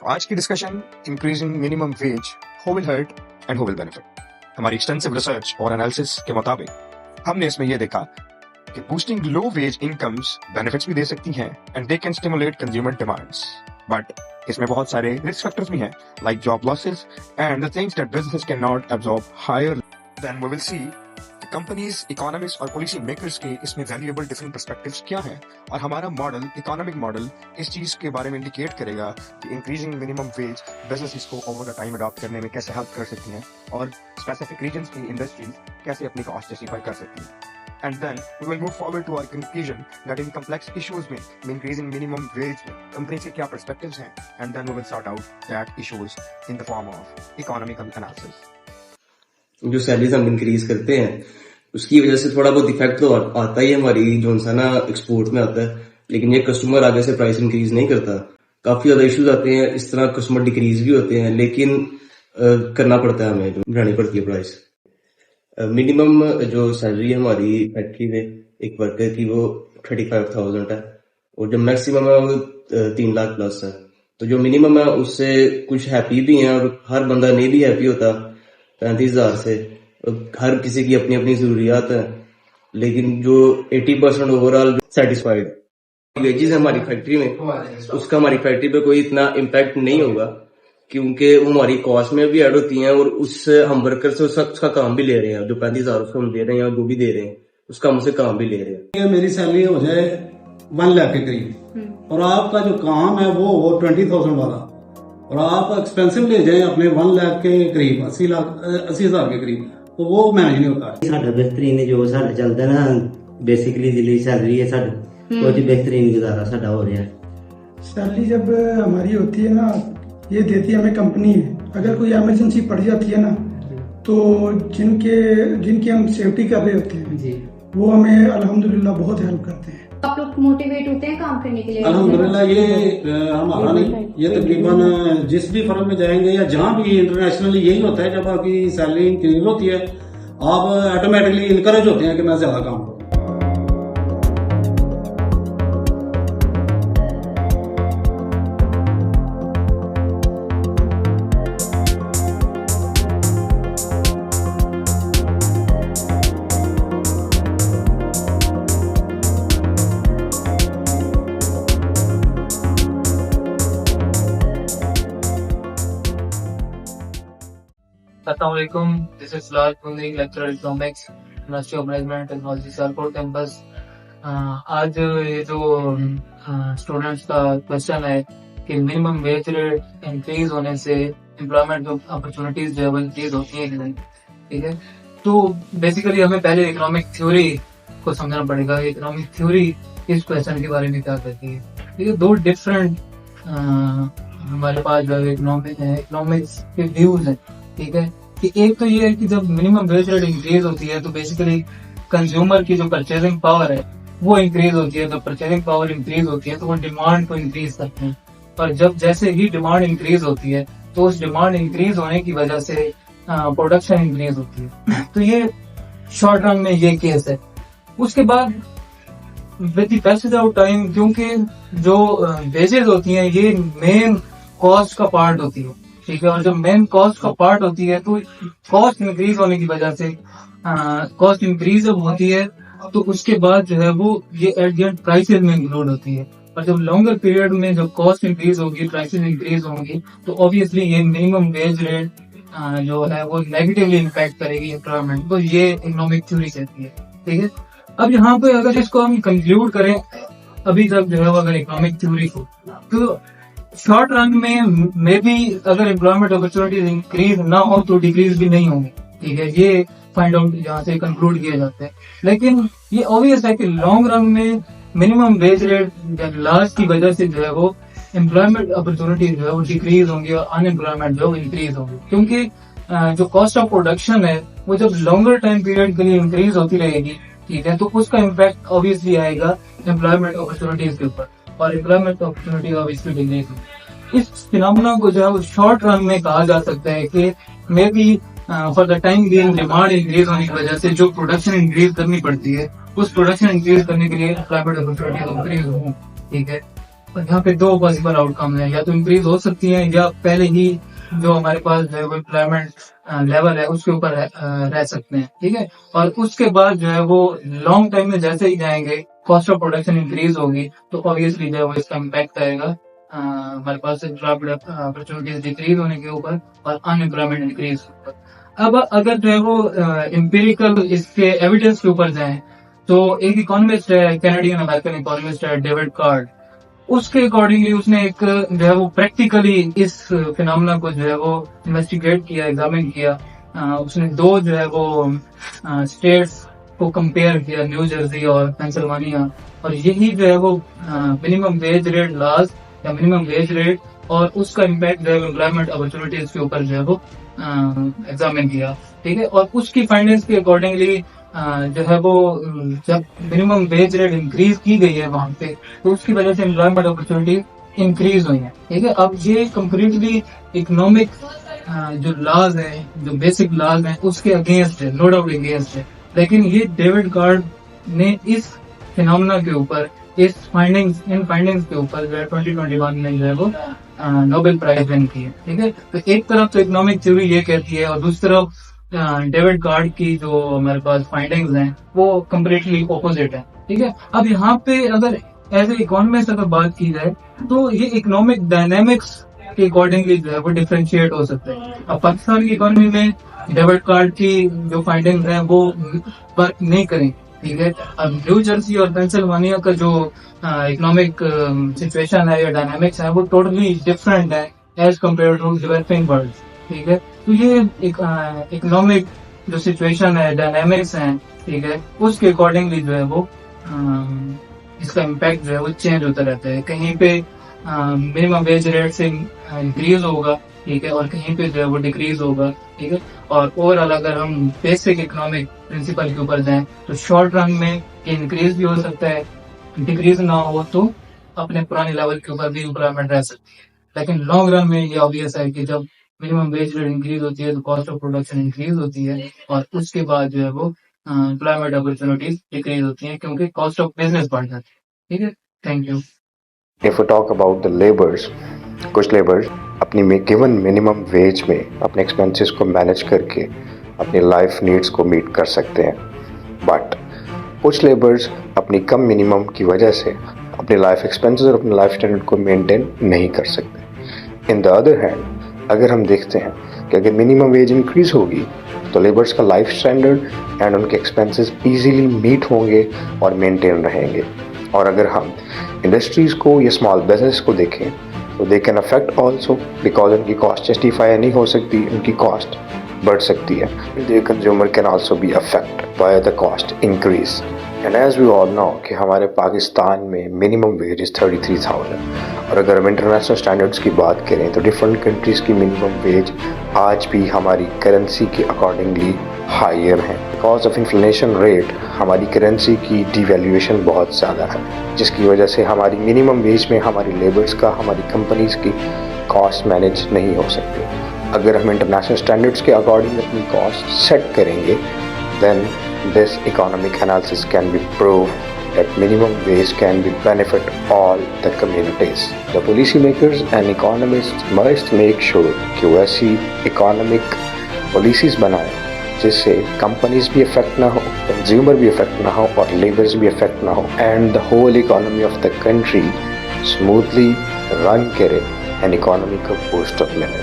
तो आज की discussion increasing minimum wage, who will hurt and who will benefit. हमारी एक्सटेंसिव रिसर्च और एनालिसिस के मुताबिक हमने इसमें यह देखा कि boosting low wage incomes benefits भी दे सकती हैं and they can stimulate consumer demands, but इसमें बहुत सारे रिस्क फैक्टर्स भी हैं like job losses and the things that businesses can not absorb higher. Then we will see companies, economist और पॉलिसी मेकर्स के इसमें वैल्यूएबल डिफरेंट पर्सपेक्टिव्स क्या हैं और हमारा मॉडल, इकोनॉमिक मॉडल इस चीज के बारे में इंडिकेट करेगा कि इंक्रीजिंग मिनिमम वेज बिजनेसेस को ओवर द टाइम अडॉप्ट करने में कैसे हेल्प कर सकती हैं और स्पेसिफिक रीजन्स की इंडस्ट्रीज कैसे अपनी कॉस्ट जस्टिफाई कर सकती हैं। And then we will move forward to our conclusion that in complex issues में increasing minimum wage में companies के क्या perspectives हैं, and then we will sort out that issues in the form of economical analysis. जो salaries हम increase करते हैं उसकी वजह से थोड़ा बहुत इफेक्ट तो आता ही है हमारी जो सा ना एक्सपोर्ट में आता है, लेकिन ये कस्टमर आगे से प्राइस इंक्रीज नहीं करता। काफी ज्यादा इश्यूज आते हैं, इस तरह कस्टमर डिक्रीज भी होते हैं, लेकिन करना पड़ता है, हमें बढ़ानी पड़ती है प्राइस। मिनिमम जो सैलरी है हमारी फैक्ट्री में एक वर्कर की वो 35,000 है और जो मैक्सिमम है वो 3 लाख प्लस है। तो जो मिनिमम है उससे कुछ हैप्पी भी हैं और हर बंदा नहीं भी हैप्पी होता 35,000 से। हर किसी की अपनी अपनी जरूरियात है, लेकिन जो 80% ओवरऑल सेटिस्फाइड वेजेस है हमारी फैक्ट्री में, उसका हमारी फैक्ट्री पे कोई इतना इम्पैक्ट नहीं होगा क्योंकि वो हमारी कॉस्ट में भी ऐड होती हैं और उससे हम वर्कर से उसका काम भी ले रहे हैं। जो 35,000 उसको हम दे रहे हैं और जो भी दे रहे हैं उसका हम उससे काम भी ले रहे हैं। मेरी सैलरी हो जाए 1 लाख के करीब और आपका जो काम है वो 20,000 वाला और आप एक्सपेंसिव ले जाए अपने 1 लाख के करीब 80,000 के करीब, तो वो मैनेज नहीं होता। साडा बेहतरीन जो साडा चलदा ना बेसिकली जिली सैलरी है साडी वो जी बेहतरीन गुजारा साडा हो रहा है। सैलरी जब हमारी होती है ना, ये देती है हमें कंपनी। अगर कोई इमरजेंसी पड़ जाती है ना तो जिनकी हम सेफ्टी कर रहे होते हैं जी, वो हमें अल्हम्दुलिल्लाह बहुत हेल्प करते हैं। आप लोग मोटिवेट होते हैं काम करने के लिए? अल्हम्दुलिल्लाह ये हमारा नहीं, ये तकरीबन जिस भी फर्म में जाएंगे या जहाँ भी इंटरनेशनली यही होता है, जब आपकी सैलरी इंक्रीज होती है आप ऑटोमेटिकली इनकरेज होते हैं कि मैं ज्यादा काम करूँ। Assalamualaikum, this is Lal Kundi, lecturer economics, University of Management Technology, Sialkot campus. आज ये जो स्टूडेंट्स का क्वेश्चन है कि मिनिमम वेज रेट इंक्रीज होने से एम्प्लॉयमेंट जो अपॉर्चुनिटीज जो है वो इंक्रीज होती है कि नहीं, ठीक है। तो बेसिकली हमें पहले इकोनॉमिक थ्योरी को समझना पड़ेगा। इकोनॉमिक थ्योरी इस क्वेश्चन के बारे में क्या कहती है, ठीक है। 2 डिफरेंट हमारे पास जो इकोनॉमिक्स के व्यूज है, ठीक है। कि एक तो ये है कि जब मिनिमम वेज रेट इंक्रीज होती है तो बेसिकली कंज्यूमर की जो परचेजिंग पावर है वो इंक्रीज होती है। जब परचेजिंग पावर इंक्रीज होती है तो वो डिमांड को इंक्रीज करते हैं, और जब जैसे ही डिमांड इंक्रीज होती है तो उस डिमांड इंक्रीज होने की वजह से प्रोडक्शन इंक्रीज होती है। तो ये शॉर्ट रन में ये केस है। उसके बाद with the passage of time, क्योंकि जो वेजेस होती हैं ये मेन कॉस्ट का पार्ट होती है, ठीक है। और जब मेन कॉस्ट का पार्ट होती है तो कॉस्ट इंक्रीज होने की वजह से कॉस्ट इंक्रीज जब होती है तो उसके बाद जो है वो ये एट द एंड प्राइसेस में इंक्लूड होती है। और जब लॉन्गर पीरियड में जब कॉस्ट इंक्रीज होगी, प्राइसेस इंक्रीज होंगी, तो ऑब्वियसली ये मिनिमम वेज रेट जो है वो नेगेटिवली इम्पैक्ट करेगी एम्प्लॉयमेंट को। ये इकोनॉमिक थ्योरी कहती है, ठीक है। अब यहाँ पे अगर इसको हम कंक्लूड करें अभी तक जो है वो अगर इकोनॉमिक थ्योरी को, तो शॉर्ट रन में मे बी अगर एम्प्लॉयमेंट अपॉर्चुनिटीज इंक्रीज ना हो तो डिक्रीज भी नहीं होंगी, ठीक है। ये फाइंड आउट यहाँ से कंक्लूड किया जाता है। लेकिन ये ऑब्वियस है कि लॉन्ग रन में मिनिमम वेज रेट लॉस की वजह से जो है वो एम्प्लॉयमेंट अपॉर्चुनिटीज जो है वो डिक्रीज होंगी और अनएम्प्लॉयमेंट जो इंक्रीज होंगी, क्योंकि जो कॉस्ट ऑफ प्रोडक्शन है वो जब लॉन्गर टाइम पीरियड के लिए इंक्रीज होती रहेगी, ठीक है, तो उसका इम्पैक्ट ऑब्वियसली आएगा एम्प्लॉयमेंट अपॉर्चुनिटीज के ऊपर और एम्प्लॉयमेंट अपॉर्चुनिटी ऑब्वियसली डिक्रीज होगी। इस फिनोमेना को जो है वो शॉर्ट रन में कहा जा सकता है कि may be for the time being demand increase होने की वजह से जो प्रोडक्शन इंक्रीज करनी पड़ती है उस प्रोडक्शन इंक्रीज करने के लिए एम्प्लॉयमेंट अपॉर्चुनिटी इंक्रीज हो, ठीक है। यहाँ पे दो पॉसिबल आउटकम है, या तो इंक्रीज हो सकती है या पहले ही जो हमारे पास जो है वो एम्प्लॉयमेंट लेवल है उसके ऊपर रह सकते हैं, ठीक है। और उसके बाद जो है वो लॉन्ग टाइम में जैसे ही जाएंगे, कॉस्ट ऑफ प्रोडक्शन इंक्रीज होगी, तो ऑब्वियसली जो है वो इसका इम्पैक्ट आएगा हमारे पास अपॉर्चुनिटीज डिक्रीज होने के ऊपर और अनएम्प्लॉयमेंट इंक्रीज ऊपर। अब अगर जो है वो एम्पिरिकल इसके एविडेंस के ऊपर जाएं, तो एक इकोनॉमिस्ट है, कैनेडियन अमेरिकन इकोनॉमिस्ट है, डेविड कार्ड, उसके अकॉर्डिंगली उसने एक जो है वो प्रैक्टिकली इस फिनोमेना को जो है वो इन्वेस्टिगेट किया, एग्जामिन किया। उसने दो जो है वो स्टेट्स को कंपेयर किया, न्यू जर्सी और पेंसिल्वानिया, और यही जो है वो मिनिमम वेज रेट लॉज या मिनिमम वेज रेट और उसका इम्पैक्ट जो है एम्प्लॉयमेंट अपॉर्चुनिटीज के ऊपर जो है वो एग्जामिन किया, ठीक है। और उसकी फाइंडिंग्स के अकॉर्डिंगली जो है वो जब मिनिमम वेज रेट इंक्रीज की गई है वहां पे, तो उसकी वजह से एम्प्लॉयमेंट अपॉर्चुनिटी इंक्रीज हुई है, ठीक है। अब ये कंप्लीटली इकोनॉमिक जो लॉज है, जो बेसिक लॉज है, उसके अगेंस्ट है, नो डाउट अगेंस्ट है। लेकिन ये डेविड कार्ड ने इस फिनोमेना के ऊपर, इन फाइंडिंग्स के ऊपर जो है 2021 में जो है वो नोबेल प्राइज विन की है, ठीक है। तो एक तरफ तो इकोनॉमिक थ्योरी ये कहती है और दूसरी तरफ डेविड कार्ड की जो हमारे पास फाइंडिंग्स हैं वो कम्प्लीटली ऑपोजिट है, ठीक है। अब यहाँ पे अगर एज ए इकोनॉमिस्ट अगर बात की जाए तो ये इकोनॉमिक डायनेमिक्स के अकॉर्डिंगली जो है वो डिफरेंशिएट हो सकते हैं। अब पाकिस्तान की इकोनॉमी में डेविड कार्ड की जो फाइंडिंग्स हैं वो वर्क नहीं करें, ठीक है। अब न्यू जर्सी और पेंसिल्वानिया का जो इकोनॉमिक सिचुएशन है या डायनामिक्स है वो टोटली डिफरेंट है as compared to developing world, ठीक है। तो ये इकोनॉमिक जो सिचुएशन है, डायनामिक्स है, ठीक है, उसके अकॉर्डिंगली जो है वो इसका इम्पैक्ट जो है वो चेंज होता रहता है। कहीं पे मिनिमम वेज रेट से इंक्रीज होगा, ठीक है, और कहीं पे जो है वो डिक्रीज होगा, ठीक है। और ओवरऑल अगर हम बेसिक इकोनॉमिक प्रिंसिपल के ऊपर जाएं तो शॉर्ट रन में इंक्रीज भी हो सकता है, डिक्रीज ना हो तो अपने पुराने लेवल के ऊपर भी एम्प्लॉयमेंट रह सकती है। लेकिन लॉन्ग रन में ये ऑब्वियस है कि जब मिनिमम वेज रेट इंक्रीज होती है तो कॉस्ट ऑफ प्रोडक्शन इंक्रीज होती है और उसके बाद जो है वो एम्प्लॉयमेंट अपॉर्चुनिटीज डिक्रीज होती हैं क्योंकि कॉस्ट ऑफ बिजनेस बढ़ जाती है, ठीक है। Thank you. If we talk about the laborers, कुछ लेबर्स अपनी गिवन मिनिमम वेज में अपने एक्सपेंसेस को मैनेज करके अपनी लाइफ नीड्स को मीट कर सकते हैं, बट कुछ लेबर्स अपनी कम मिनिमम की वजह से अपने लाइफ एक्सपेंसेस और अपने लाइफ स्टैंडर्ड को मेंटेन नहीं कर सकते। इन द अदर हैंड अगर हम देखते हैं कि अगर मिनिमम वेज इंक्रीज होगी तो लेबर्स का लाइफ स्टैंडर्ड एंड उनके एक्सपेंसेस इजीली मीट होंगे और मेंटेन रहेंगे। और अगर हम इंडस्ट्रीज़ को या स्मॉल बिजनेस को देखें तो they can affect also, because उनकी कॉस्ट जस्टिफाई नहीं हो सकती, उनकी कॉस्ट बढ़ सकती है। The consumer can also be affect by the cost increase. And as we all know कि हमारे पाकिस्तान में मिनिमम वेज इज़ 33,000 और अगर हम इंटरनेशनल स्टैंडर्ड्स की बात करें तो डिफरेंट कंट्रीज़ की मिनिमम वेज आज भी हमारी करेंसी के अकॉर्डिंगली हायर है। बिकॉज ऑफ इन्फ्लेशन रेट हमारी करेंसी की डिवैल्यूएशन बहुत ज़्यादा है, जिसकी वजह से हमारी मिनिमम वेज में हमारी लेबर्स का, हमारी कंपनीज की कॉस्ट मैनेज नहीं हो सकती। अगर हम इंटरनेशनल स्टैंडर्ड्स के अकॉर्डिंग अपनी कॉस्ट सेट करेंगे then this economic analysis can be prove that minimum wage can be benefit all the communities. The policy makers and economists must make sure कि वैसी economic policies बनाएं जिससे companies भी affect ना हो, consumer भी affect ना हो और लेबर्स भी अफेक्ट ना हो, and the whole economy of the country smoothly run करे एंड इकोनॉमी को बूस्ट अप मिले।